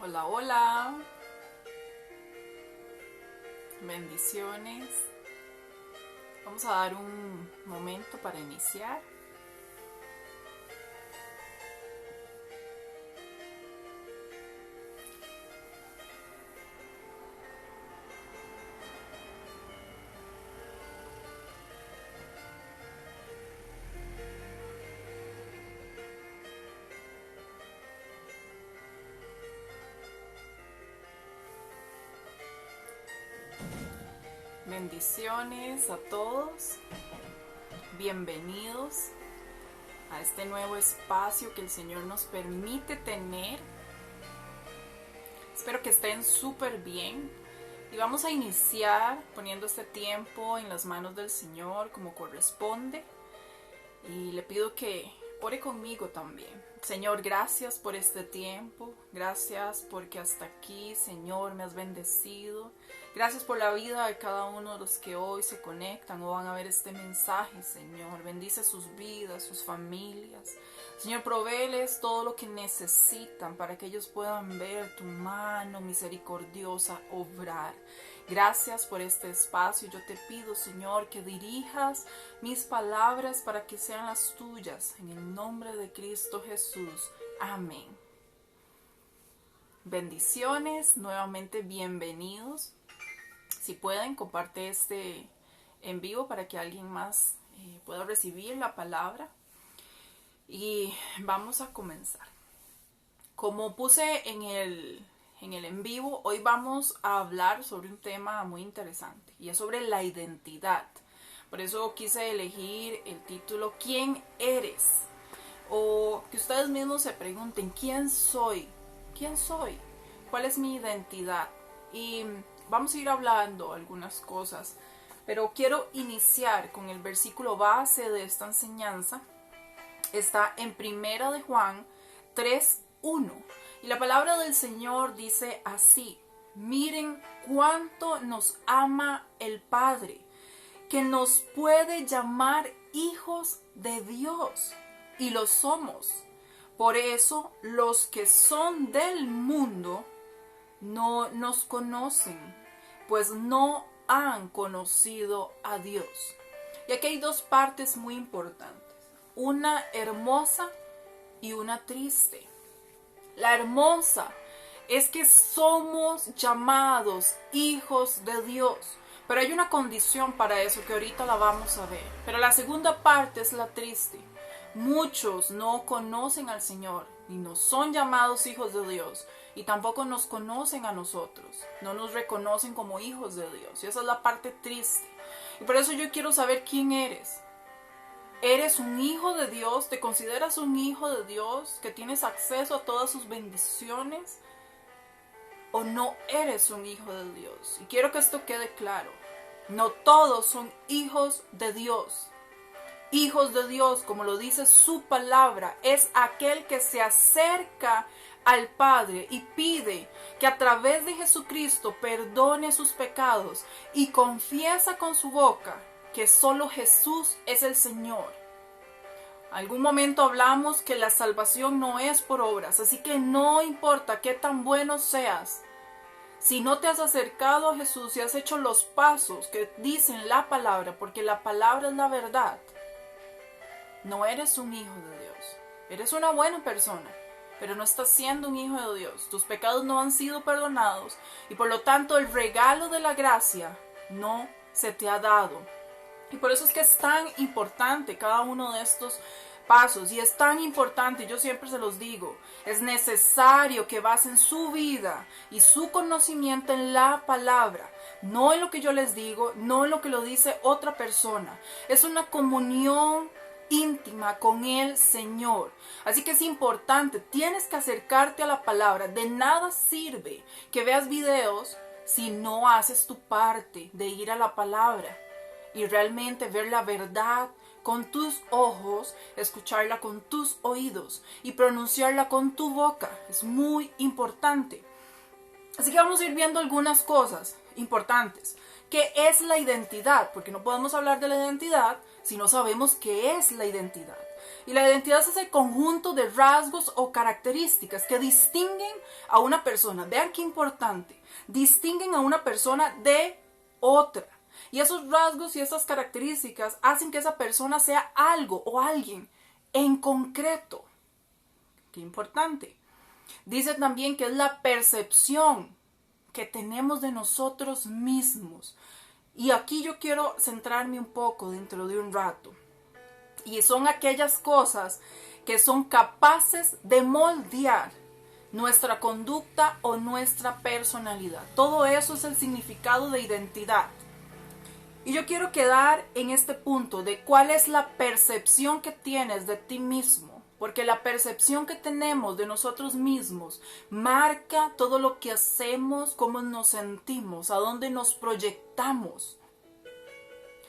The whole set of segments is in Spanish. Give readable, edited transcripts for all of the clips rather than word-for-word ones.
Hola, hola. Bendiciones. Vamos a dar un momento para iniciar. Bendiciones a todos. Bienvenidos a este nuevo espacio que el Señor nos permite tener. Espero que estén súper bien. Y vamos a iniciar poniendo este tiempo en las manos del Señor como corresponde. Y le pido que ore conmigo también. Señor, gracias por este tiempo. Gracias porque hasta aquí, Señor, me has bendecido. Gracias por la vida de cada uno de los que hoy se conectan o van a ver este mensaje, Señor. Bendice sus vidas, sus familias. Señor, provéeles todo lo que necesitan para que ellos puedan ver tu mano misericordiosa obrar. Gracias por este espacio. Yo te pido, Señor, que dirijas mis palabras para que sean las tuyas. En el nombre de Cristo Jesús. Amén. Bendiciones. Nuevamente bienvenidos. Si pueden, comparte este en vivo para que alguien más pueda recibir la palabra. Y vamos a comenzar. Como puse en el en vivo, hoy vamos a hablar sobre un tema muy interesante y es sobre la identidad. Por eso quise elegir el título ¿Quién eres? O que ustedes mismos se pregunten ¿quién soy? ¿Quién soy? ¿Cuál es mi identidad? Y vamos a ir hablando algunas cosas, pero quiero iniciar con el versículo base de esta enseñanza. Está en Primera de Juan 3:1 y la palabra del Señor dice así: miren cuánto nos ama el Padre, que nos puede llamar hijos de Dios, y lo somos. Por eso los que son del mundo no nos conocen, pues no han conocido a Dios. Y aquí hay dos partes muy importantes, una hermosa y una triste. La hermosa es que somos llamados hijos de Dios, pero hay una condición para eso que ahorita la vamos a ver. Pero la segunda parte es la triste. Muchos no conocen al Señor y no son llamados hijos de Dios y tampoco nos conocen a nosotros, no nos reconocen como hijos de Dios, y esa es la parte triste. Y por eso yo quiero saber quién eres. ¿Eres un hijo de Dios? ¿Te consideras un hijo de Dios que tienes acceso a todas sus bendiciones? ¿O no eres un hijo de Dios? Y quiero que esto quede claro. No todos son hijos de Dios. Hijos de Dios, como lo dice su palabra, es aquel que se acerca al Padre y pide que a través de Jesucristo perdone sus pecados y confiesa con su boca que solo Jesús es el Señor. Algún momento hablamos que la salvación no es por obras, así que no importa qué tan bueno seas. Si no te has acercado a Jesús y has hecho los pasos que dicen la palabra, porque la palabra es la verdad, no eres un hijo de Dios. Eres una buena persona, pero no estás siendo un hijo de Dios. Tus pecados no han sido perdonados y por lo tanto el regalo de la gracia no se te ha dado. Y por eso es que es tan importante cada uno de estos pasos, y es tan importante, yo siempre se los digo, es necesario que basen su vida y su conocimiento en la palabra, no en lo que yo les digo, no en lo que lo dice otra persona. Es una comunión íntima con el Señor. Así que es importante, tienes que acercarte a la palabra. De nada sirve que veas videos si no haces tu parte de ir a la palabra y realmente ver la verdad con tus ojos, escucharla con tus oídos y pronunciarla con tu boca. Es muy importante. Así que vamos a ir viendo algunas cosas importantes. ¿Qué es la identidad? Porque no podemos hablar de la identidad si no sabemos qué es la identidad. Y la identidad es ese conjunto de rasgos o características que distinguen a una persona. Vean qué importante. Distinguen a una persona de otra. Y esos rasgos y esas características hacen que esa persona sea algo o alguien en concreto. Qué importante. Dice también que es la percepción que tenemos de nosotros mismos. Y aquí yo quiero centrarme un poco dentro de un rato. Y son aquellas cosas que son capaces de moldear nuestra conducta o nuestra personalidad. Todo eso es el significado de identidad. Y yo quiero quedar en este punto de cuál es la percepción que tienes de ti mismo. Porque la percepción que tenemos de nosotros mismos marca todo lo que hacemos, cómo nos sentimos, a dónde nos proyectamos.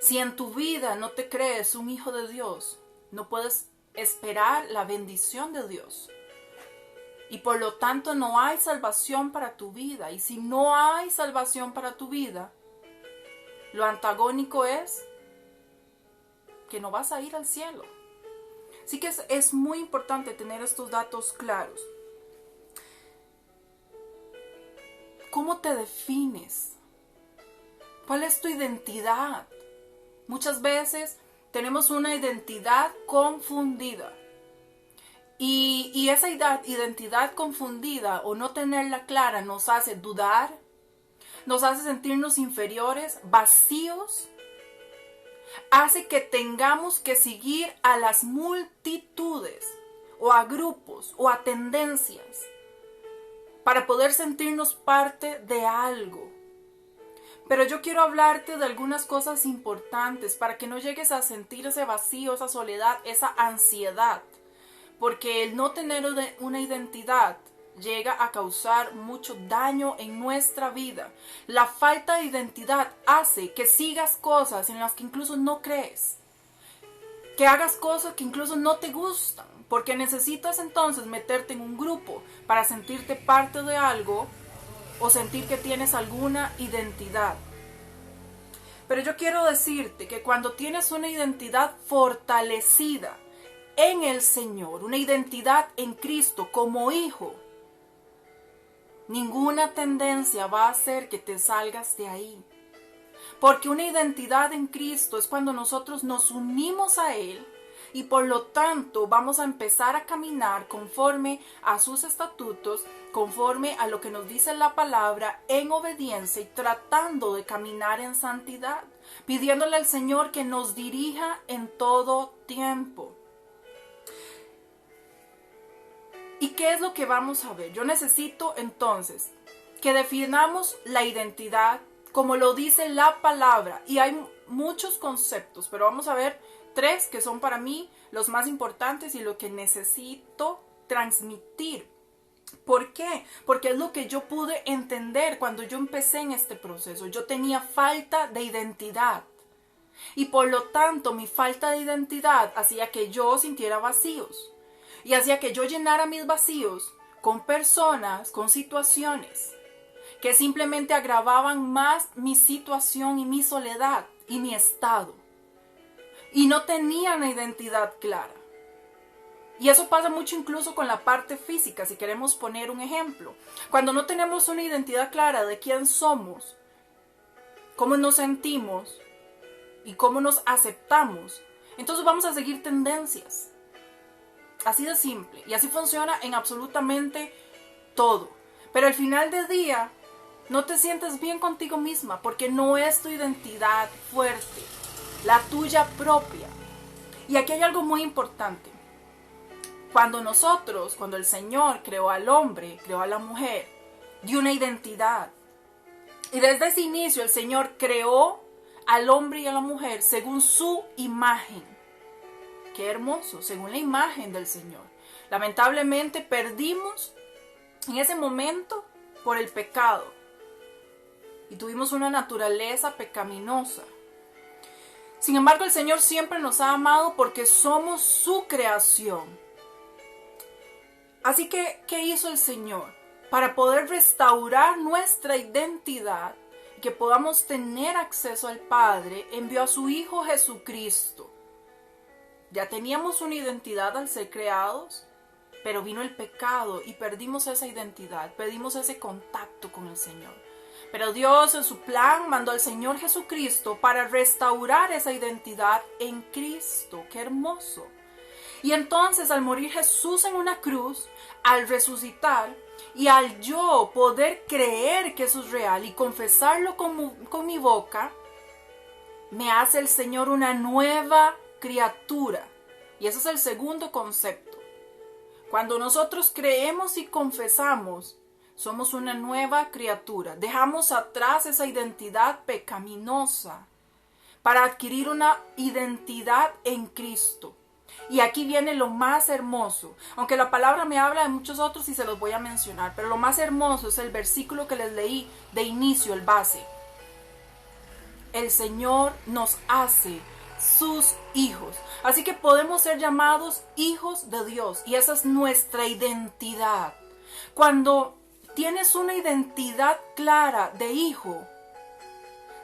Si en tu vida no te crees un hijo de Dios, no puedes esperar la bendición de Dios. Y por lo tanto no hay salvación para tu vida. Y si no hay salvación para tu vida, lo antagónico es que no vas a ir al cielo. Así que es muy importante tener estos datos claros. ¿Cómo te defines? ¿Cuál es tu identidad? Muchas veces tenemos una identidad confundida. Y esa identidad confundida o no tenerla clara nos hace dudar, nos hace sentirnos inferiores, vacíos, hace que tengamos que seguir a las multitudes o a grupos o a tendencias para poder sentirnos parte de algo. Pero yo quiero hablarte de algunas cosas importantes para que no llegues a sentir ese vacío, esa soledad, esa ansiedad. Porque el no tener una identidad llega a causar mucho daño en nuestra vida. La falta de identidad hace que sigas cosas en las que incluso no crees. Que hagas cosas que incluso no te gustan. Porque necesitas entonces meterte en un grupo para sentirte parte de algo o sentir que tienes alguna identidad. Pero yo quiero decirte que cuando tienes una identidad fortalecida en el Señor, una identidad en Cristo como hijo, ninguna tendencia va a hacer que te salgas de ahí. Porque una identidad en Cristo es cuando nosotros nos unimos a Él y por lo tanto vamos a empezar a caminar conforme a sus estatutos, conforme a lo que nos dice la palabra, en obediencia y tratando de caminar en santidad, pidiéndole al Señor que nos dirija en todo tiempo. ¿Y qué es lo que vamos a ver? Yo necesito entonces que definamos la identidad como lo dice la palabra. Y hay muchos conceptos, pero vamos a ver 3 que son para mí los más importantes y lo que necesito transmitir. ¿Por qué? Porque es lo que yo pude entender cuando yo empecé en este proceso. Yo tenía falta de identidad. Y por lo tanto mi falta de identidad hacía que yo sintiera vacíos. Y hacía que yo llenara mis vacíos con personas, con situaciones que simplemente agravaban más mi situación y mi soledad y mi estado. Y no tenía una identidad clara. Y eso pasa mucho incluso con la parte física, si queremos poner un ejemplo. Cuando no tenemos una identidad clara de quién somos, cómo nos sentimos y cómo nos aceptamos, entonces vamos a seguir tendencias. Así de simple. Y así funciona en absolutamente todo. Pero al final del día, no te sientes bien contigo misma porque no es tu identidad fuerte, la tuya propia. Y aquí hay algo muy importante. Cuando el Señor creó al hombre, creó a la mujer, dio una identidad. Y desde ese inicio el Señor creó al hombre y a la mujer según su imagen. Qué hermoso, según la imagen del Señor. Lamentablemente perdimos en ese momento por el pecado. Y tuvimos una naturaleza pecaminosa. Sin embargo, el Señor siempre nos ha amado porque somos su creación. Así que, ¿qué hizo el Señor? Para poder restaurar nuestra identidad y que podamos tener acceso al Padre, envió a su Hijo Jesucristo. Ya teníamos una identidad al ser creados, pero vino el pecado y perdimos esa identidad, perdimos ese contacto con el Señor. Pero Dios en su plan mandó al Señor Jesucristo para restaurar esa identidad en Cristo. ¡Qué hermoso! Y entonces al morir Jesús en una cruz, al resucitar y al yo poder creer que eso es real y confesarlo con mi boca, me hace el Señor una nueva criatura. Y ese es el segundo concepto. Cuando nosotros creemos y confesamos, somos una nueva criatura. Dejamos atrás esa identidad pecaminosa para adquirir una identidad en Cristo. Y aquí viene lo más hermoso, aunque la palabra me habla de muchos otros y se los voy a mencionar, pero lo más hermoso es el versículo que les leí de inicio, el base. El Señor nos hace sus hijos, así que podemos ser llamados hijos de Dios y esa es nuestra identidad. Cuando tienes una identidad clara de hijo,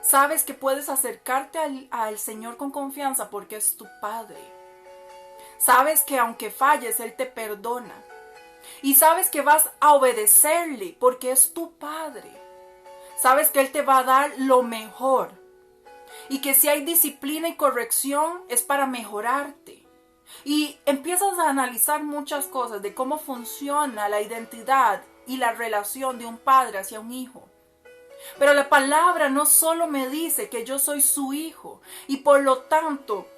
sabes que puedes acercarte al Señor con confianza porque es tu Padre. Sabes que aunque falles, Él te perdona. Y sabes que vas a obedecerle porque es tu Padre. Sabes que Él te va a dar lo mejor. Y que si hay disciplina y corrección es para mejorarte. Y empiezas a analizar muchas cosas de cómo funciona la identidad y la relación de un padre hacia un hijo. Pero la palabra no solo me dice que yo soy su hijo y por lo tanto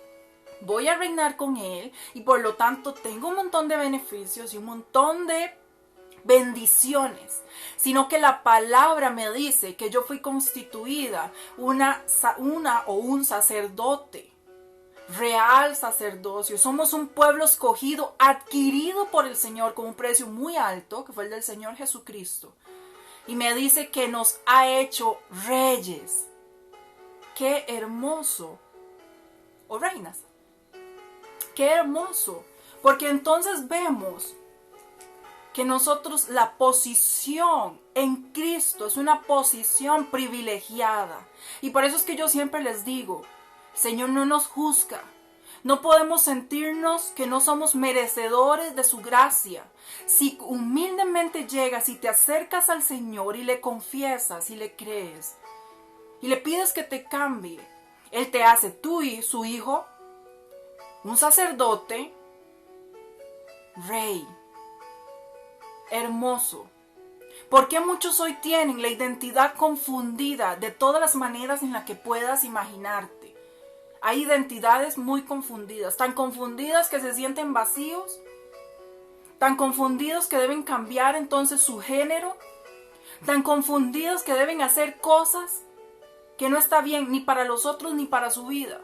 voy a reinar con él y por lo tanto tengo un montón de beneficios y un montón de bendiciones, sino que la palabra me dice que yo fui constituida una o un sacerdote, real sacerdocio. Somos un pueblo escogido, adquirido por el Señor con un precio muy alto, que fue el del Señor Jesucristo. Y me dice que nos ha hecho reyes. ¡Qué hermoso! O reinas. ¡Qué hermoso! Porque entonces vemos que nosotros la posición en Cristo es una posición privilegiada. Y por eso es que yo siempre les digo, el Señor no nos juzga. No podemos sentirnos que no somos merecedores de su gracia. Si humildemente llegas y te acercas al Señor y le confiesas y le crees y le pides que te cambie, Él te hace tú y su hijo, un sacerdote, rey, hermoso. ¿Por qué muchos hoy tienen la identidad confundida de todas las maneras en las que puedas imaginarte? Hay identidades muy confundidas, tan confundidas que se sienten vacíos, tan confundidos que deben cambiar entonces su género, tan confundidos que deben hacer cosas que no está bien ni para los otros ni para su vida.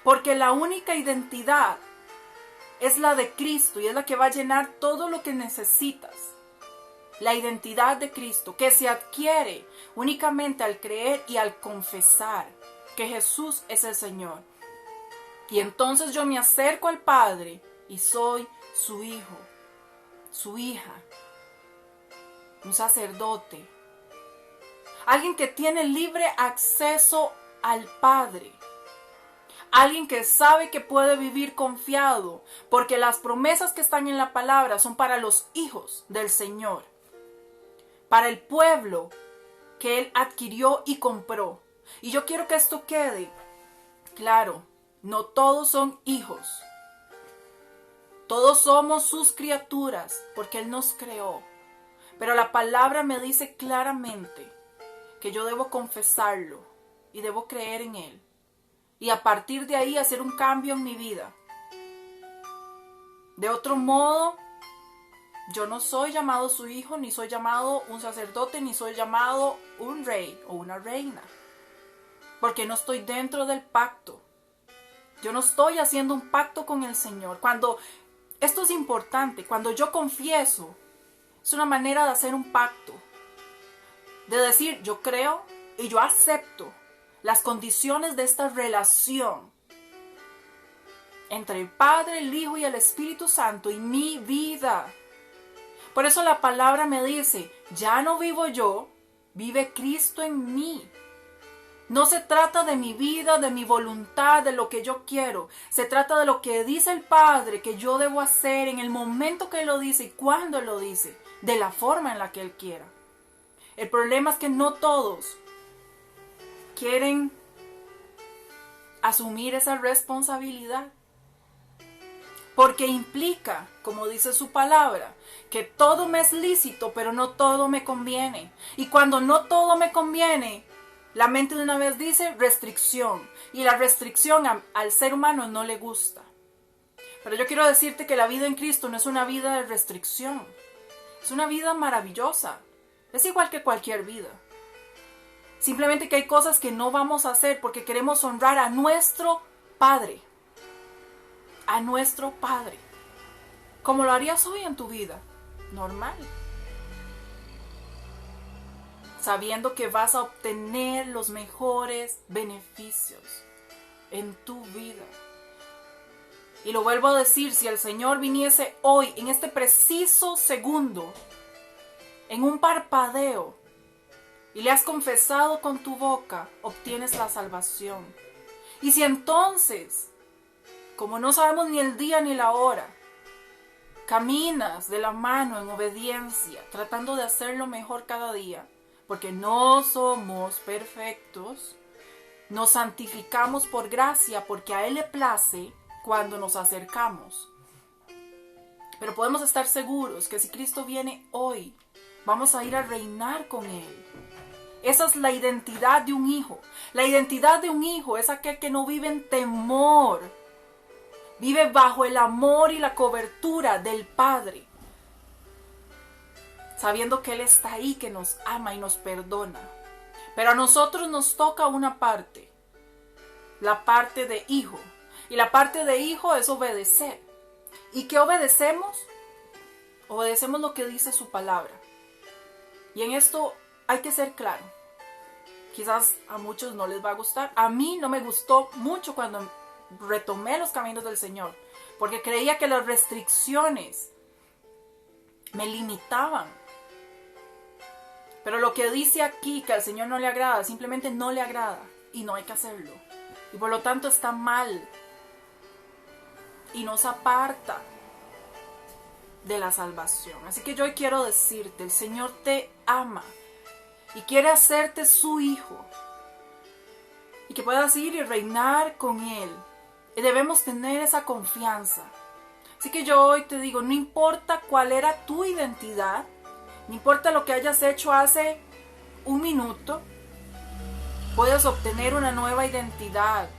Porque la única identidad es la de Cristo y es la que va a llenar todo lo que necesitas. La identidad de Cristo, que se adquiere únicamente al creer y al confesar que Jesús es el Señor. Y entonces yo me acerco al Padre y soy su hijo, su hija, un sacerdote, alguien que tiene libre acceso al Padre. Alguien que sabe que puede vivir confiado, porque las promesas que están en la palabra son para los hijos del Señor, para el pueblo que Él adquirió y compró. Y yo quiero que esto quede claro, no todos son hijos, todos somos sus criaturas, porque Él nos creó. Pero la palabra me dice claramente que yo debo confesarlo y debo creer en Él. Y a partir de ahí hacer un cambio en mi vida. De otro modo, yo no soy llamado su hijo, ni soy llamado un sacerdote, ni soy llamado un rey o una reina. Porque no estoy dentro del pacto. Yo no estoy haciendo un pacto con el Señor. Esto es importante, cuando yo confieso, es una manera de hacer un pacto. De decir, yo creo y yo acepto las condiciones de esta relación entre el Padre, el Hijo y el Espíritu Santo y mi vida. Por eso la palabra me dice, ya no vivo yo, vive Cristo en mí. No se trata de mi vida, de mi voluntad, de lo que yo quiero. Se trata de lo que dice el Padre que yo debo hacer en el momento que Él lo dice y cuando Él lo dice, de la forma en la que Él quiera. El problema es que no todos quieren asumir esa responsabilidad. Porque implica, como dice su palabra, que todo me es lícito, pero no todo me conviene. Y cuando no todo me conviene, la mente de una vez dice restricción. Y la restricción al ser humano no le gusta. Pero yo quiero decirte que la vida en Cristo no es una vida de restricción. Es una vida maravillosa. Es igual que cualquier vida. Simplemente que hay cosas que no vamos a hacer porque queremos honrar a nuestro Padre. A nuestro Padre. Como lo harías hoy en tu vida. Normal. Sabiendo que vas a obtener los mejores beneficios en tu vida. Y lo vuelvo a decir, si el Señor viniese hoy, en este preciso segundo, en un parpadeo, y le has confesado con tu boca, obtienes la salvación. Y si entonces, como no sabemos ni el día ni la hora, caminas de la mano en obediencia, tratando de hacerlo mejor cada día, porque no somos perfectos, nos santificamos por gracia, porque a Él le place cuando nos acercamos. Pero podemos estar seguros que si Cristo viene hoy, vamos a ir a reinar con Él. Esa es la identidad de un hijo. La identidad de un hijo es aquel que no vive en temor. Vive bajo el amor y la cobertura del Padre. Sabiendo que Él está ahí, que nos ama y nos perdona. Pero a nosotros nos toca una parte. La parte de hijo. Y la parte de hijo es obedecer. ¿Y qué obedecemos? Obedecemos lo que dice su palabra. Y en esto hay que ser claro. Quizás a muchos no les va a gustar. A mí no me gustó mucho cuando retomé los caminos del Señor. Porque creía que las restricciones me limitaban. Pero lo que dice aquí que al Señor no le agrada, simplemente no le agrada. Y no hay que hacerlo. Y por lo tanto está mal. Y nos aparta de la salvación. Así que yo hoy quiero decirte, el Señor te ama. Y quiere hacerte su hijo. Y que puedas ir y reinar con Él. Y debemos tener esa confianza. Así que yo hoy te digo, no importa cuál era tu identidad. No importa lo que hayas hecho hace un minuto. Puedes obtener una nueva identidad.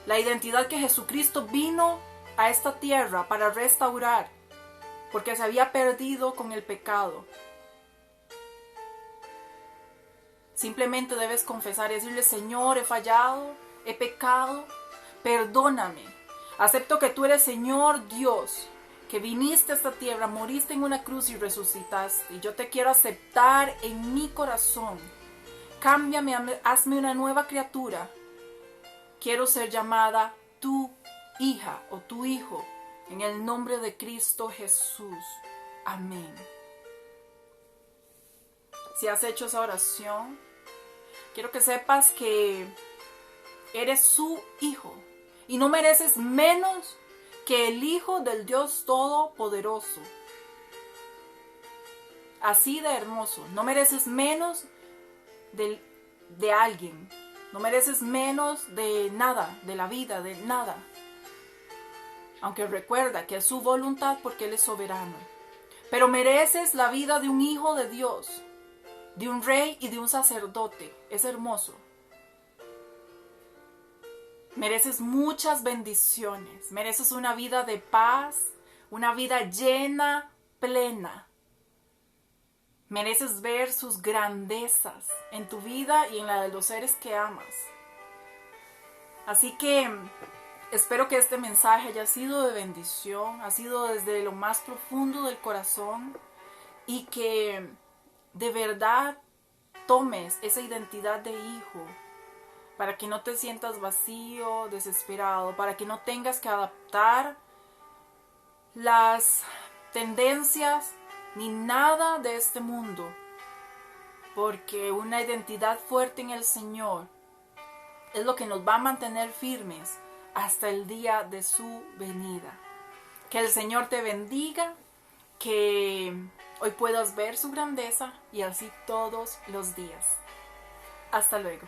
La identidad que Jesucristo vino a esta tierra para restaurar. Porque se había perdido con el pecado. Simplemente debes confesar y decirle, Señor, he fallado, he pecado, perdóname. Acepto que tú eres Señor Dios, que viniste a esta tierra, moriste en una cruz y resucitaste. Y yo te quiero aceptar en mi corazón. Cámbiame, hazme una nueva criatura. Quiero ser llamada tu hija o tu hijo, en el nombre de Cristo Jesús. Amén. Si has hecho esa oración, quiero que sepas que eres su hijo y no mereces menos que el Hijo del Dios Todopoderoso. Así de hermoso. No mereces menos de alguien. No mereces menos de nada, de la vida, de nada. Aunque recuerda que es su voluntad porque Él es soberano. Pero mereces la vida de un hijo de Dios, de un rey y de un sacerdote. Es hermoso. Mereces muchas bendiciones. Mereces una vida de paz, una vida llena, plena. Mereces ver sus grandezas en tu vida y en la de los seres que amas. Así que espero que este mensaje haya sido de bendición, ha sido desde lo más profundo del corazón y que de verdad tomes esa identidad de hijo para que no te sientas vacío, desesperado, para que no tengas que adaptar las tendencias ni nada de este mundo, porque una identidad fuerte en el Señor es lo que nos va a mantener firmes hasta el día de su venida. Que el Señor te bendiga, que hoy puedas ver su grandeza y así todos los días. Hasta luego.